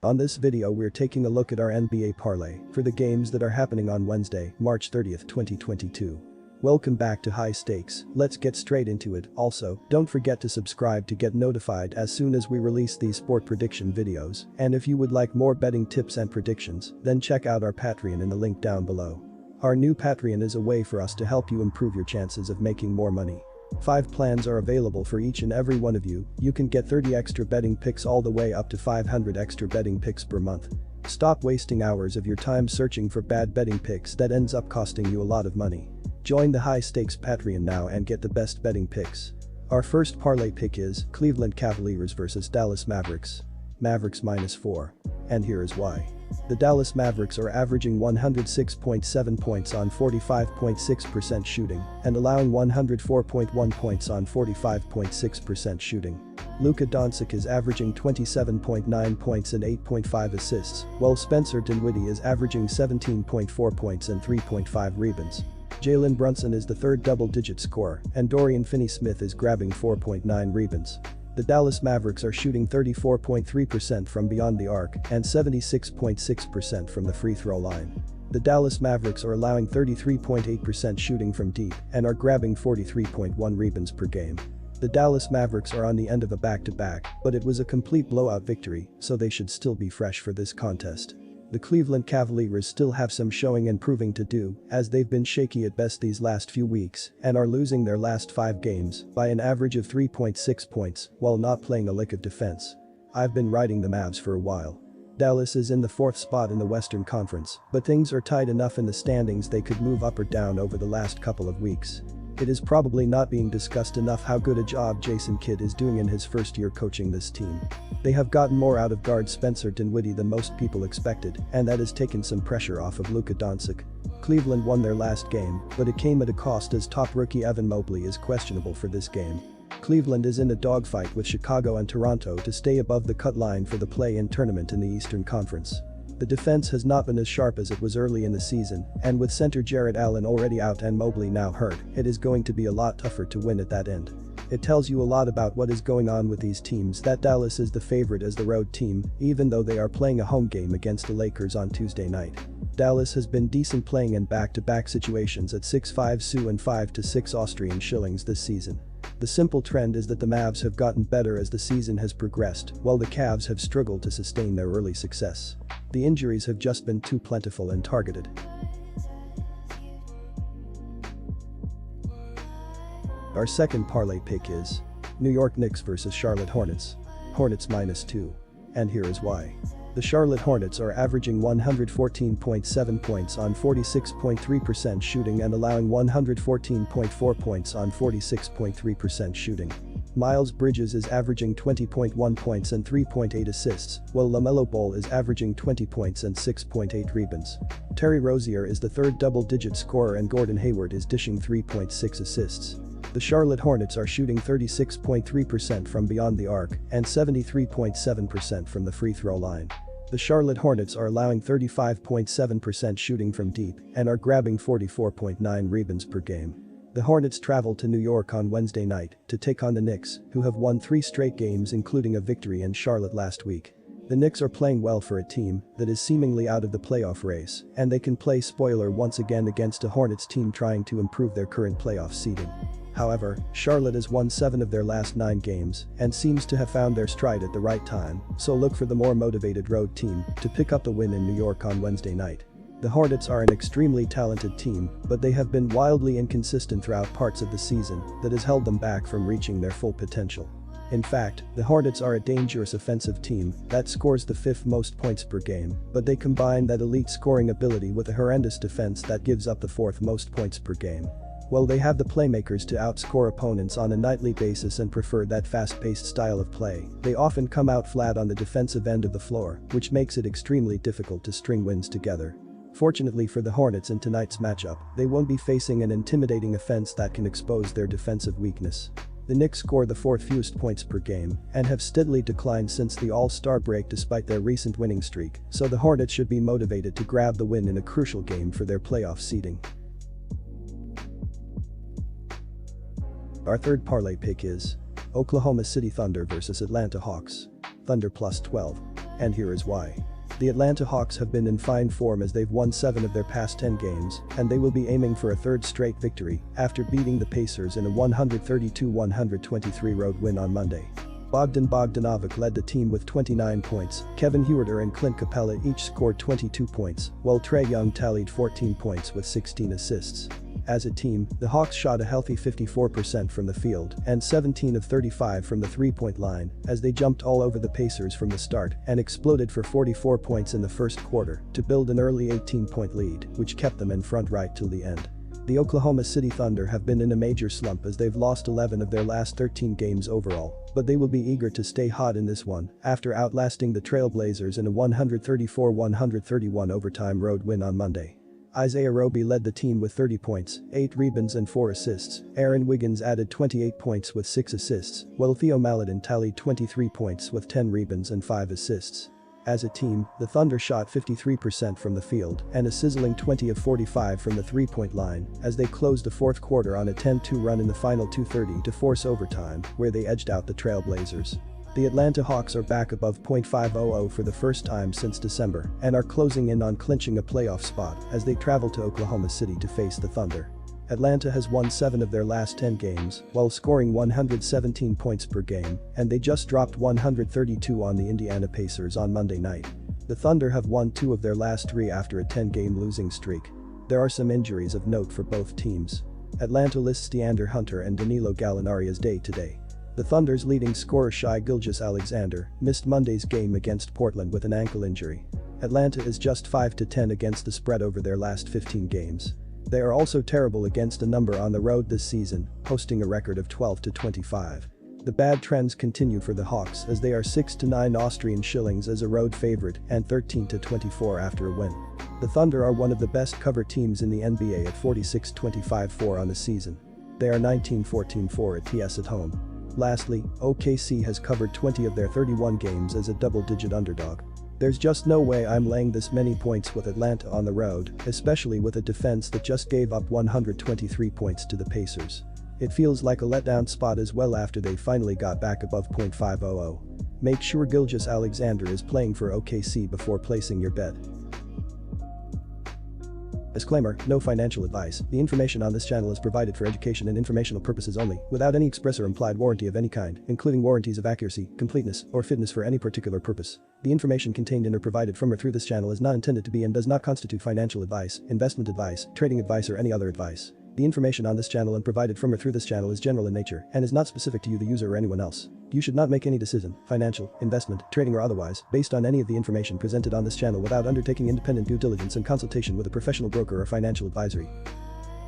On this video we're taking a look at our NBA parlay for the games that are happening on Wednesday, March 30th, 2022. Welcome back to High Stakes, let's get straight into it. Also, don't forget to subscribe to get notified as soon as we release these sport prediction videos, and if you would like more betting tips and predictions, then check out our Patreon in the link down below. Our new Patreon is a way for us to help you improve your chances of making more money. 5 plans are available for each and every one of you. You can get 30 extra betting picks all the way up to 500 extra betting picks per month. Stop wasting hours of your time searching for bad betting picks that ends up costing you a lot of money. Join the High Stakes Patreon now and get the best betting picks. Our first parlay pick is Cleveland Cavaliers vs Dallas Mavericks. Mavericks -4. And here is why. The Dallas Mavericks are averaging 106.7 points on 45.6% shooting and allowing 104.1 points on 45.6% shooting. Luka Doncic is averaging 27.9 points and 8.5 assists, while Spencer Dinwiddie is averaging 17.4 points and 3.5 rebounds. Jalen Brunson is the third double-digit scorer, and Dorian Finney-Smith is grabbing 4.9 rebounds. The Dallas Mavericks are shooting 34.3% from beyond the arc and 76.6% from the free throw line. The Dallas Mavericks are allowing 33.8% shooting from deep and are grabbing 43.1 rebounds per game. The Dallas Mavericks are on the end of a back-to-back, but it was a complete blowout victory, so they should still be fresh for this contest. The Cleveland Cavaliers still have some showing and proving to do, as they've been shaky at best these last few weeks and are losing their last 5 games by an average of 3.6 points while not playing a lick of defense. I've been riding the Mavs for a while. Dallas is in the 4th spot in the Western Conference, but things are tight enough in the standings they could move up or down over the last couple of weeks. It is probably not being discussed enough how good a job Jason Kidd is doing in his first year coaching this team. They have gotten more out of guard Spencer Dinwiddie than most people expected, and that has taken some pressure off of Luka Doncic. Cleveland won their last game, but it came at a cost as top rookie Evan Mobley is questionable for this game. Cleveland is in a dogfight with Chicago and Toronto to stay above the cut line for the play-in tournament in the Eastern Conference. The defense has not been as sharp as it was early in the season, and with center Jarrett Allen already out and Mobley now hurt, it is going to be a lot tougher to win at that end. It tells you a lot about what is going on with these teams that Dallas is the favorite as the road team, even though they are playing a home game against the Lakers on Tuesday night. Dallas has been decent playing in back-to-back situations at 6-5 SU and 5-6 Austrian shillings this season. The simple trend is that the Mavs have gotten better as the season has progressed, while the Cavs have struggled to sustain their early success. The injuries have just been too plentiful and targeted. Our second parlay pick is New York Knicks vs Charlotte Hornets. Hornets -2. And here is why. The Charlotte Hornets are averaging 114.7 points on 46.3% shooting and allowing 114.4 points on 46.3% shooting. Miles Bridges is averaging 20.1 points and 3.8 assists, while LaMelo Ball is averaging 20 points and 6.8 rebounds. Terry Rozier is the third double-digit scorer and Gordon Hayward is dishing 3.6 assists. The Charlotte Hornets are shooting 36.3% from beyond the arc and 73.7% from the free throw line. The Charlotte Hornets are allowing 35.7% shooting from deep and are grabbing 44.9 rebounds per game. The Hornets travel to New York on Wednesday night to take on the Knicks, who have won 3 straight games including a victory in Charlotte last week. The Knicks are playing well for a team that is seemingly out of the playoff race, and they can play spoiler once again against a Hornets team trying to improve their current playoff seeding. However, Charlotte has won 7 of their last 9 games and seems to have found their stride at the right time, so look for the more motivated road team to pick up the win in New York on Wednesday night. The Hornets are an extremely talented team, but they have been wildly inconsistent throughout parts of the season that has held them back from reaching their full potential. In fact, the Hornets are a dangerous offensive team that scores the 5th most points per game, but they combine that elite scoring ability with a horrendous defense that gives up the 4th most points per game. While they have the playmakers to outscore opponents on a nightly basis and prefer that fast-paced style of play, they often come out flat on the defensive end of the floor, which makes it extremely difficult to string wins together. Fortunately for the Hornets in tonight's matchup, they won't be facing an intimidating offense that can expose their defensive weakness. The Knicks score the 4th fewest points per game and have steadily declined since the All-Star break despite their recent winning streak, so the Hornets should be motivated to grab the win in a crucial game for their playoff seeding. Our third parlay pick is Oklahoma City Thunder vs Atlanta Hawks. Thunder +12. And here is why. The Atlanta Hawks have been in fine form as they've won 7 of their past 10 games, and they will be aiming for a third straight victory after beating the Pacers in a 132-123 road win on Monday. Bogdan Bogdanovic led the team with 29 points, Kevin Huerter and Clint Capella each scored 22 points, while Trae Young tallied 14 points with 16 assists. As a team, the Hawks shot a healthy 54% from the field and 17 of 35 from the three-point line as they jumped all over the Pacers from the start and exploded for 44 points in the first quarter to build an early 18-point lead, which kept them in front right till the end. The Oklahoma City Thunder have been in a major slump as they've lost 11 of their last 13 games overall, but they will be eager to stay hot in this one after outlasting the Trail Blazers in a 134-131 overtime road win on Monday. Isaiah Roby led the team with 30 points, 8 rebounds and 4 assists. Aaron Wiggins added 28 points with 6 assists, while Theo Maledon tallied 23 points with 10 rebounds and 5 assists. As a team, the Thunder shot 53% from the field and a sizzling 20 of 45 from the three-point line as they closed the fourth quarter on a 10-2 run in the final 2:30 to force overtime, where they edged out the Trail Blazers. The Atlanta Hawks are back above .500 for the first time since December and are closing in on clinching a playoff spot as they travel to Oklahoma City to face the Thunder. Atlanta has won 7 of their last 10 games while scoring 117 points per game, and they just dropped 132 on the Indiana Pacers on Monday night. The Thunder have won 2 of their last 3 after a 10-game losing streak. There are some injuries of note for both teams. Atlanta lists DeAndre Hunter and Danilo Gallinari as day-to-day. The Thunder's leading scorer Shai Gilgeous-Alexander missed Monday's game against Portland with an ankle injury. Atlanta is just 5-10 against the spread over their last 15 games. They are also terrible against a number on the road this season, posting a record of 12-25. The bad trends continue for the Hawks as they are 6-9 Austrian shillings as a road favorite and 13-24 after a win. The Thunder are one of the best cover teams in the NBA at 46-25-4 on the season. They are 19-14-4 at TS at home. Lastly, OKC has covered 20 of their 31 games as a double-digit underdog. There's just no way I'm laying this many points with Atlanta on the road, especially with a defense that just gave up 123 points to the Pacers. It feels like a letdown spot as well after they finally got back above .500. Make sure Gilgeous-Alexander is playing for OKC before placing your bet. Disclaimer, no financial advice. The information on this channel is provided for education and informational purposes only, without any express or implied warranty of any kind, including warranties of accuracy, completeness, or fitness for any particular purpose. The information contained in or provided from or through this channel is not intended to be and does not constitute financial advice, investment advice, trading advice, or any other advice. The information on this channel and provided from or through this channel is general in nature and is not specific to you, the user, or anyone else. You should not make any decision, financial, investment, trading, or otherwise, based on any of the information presented on this channel without undertaking independent due diligence and consultation with a professional broker or financial advisory.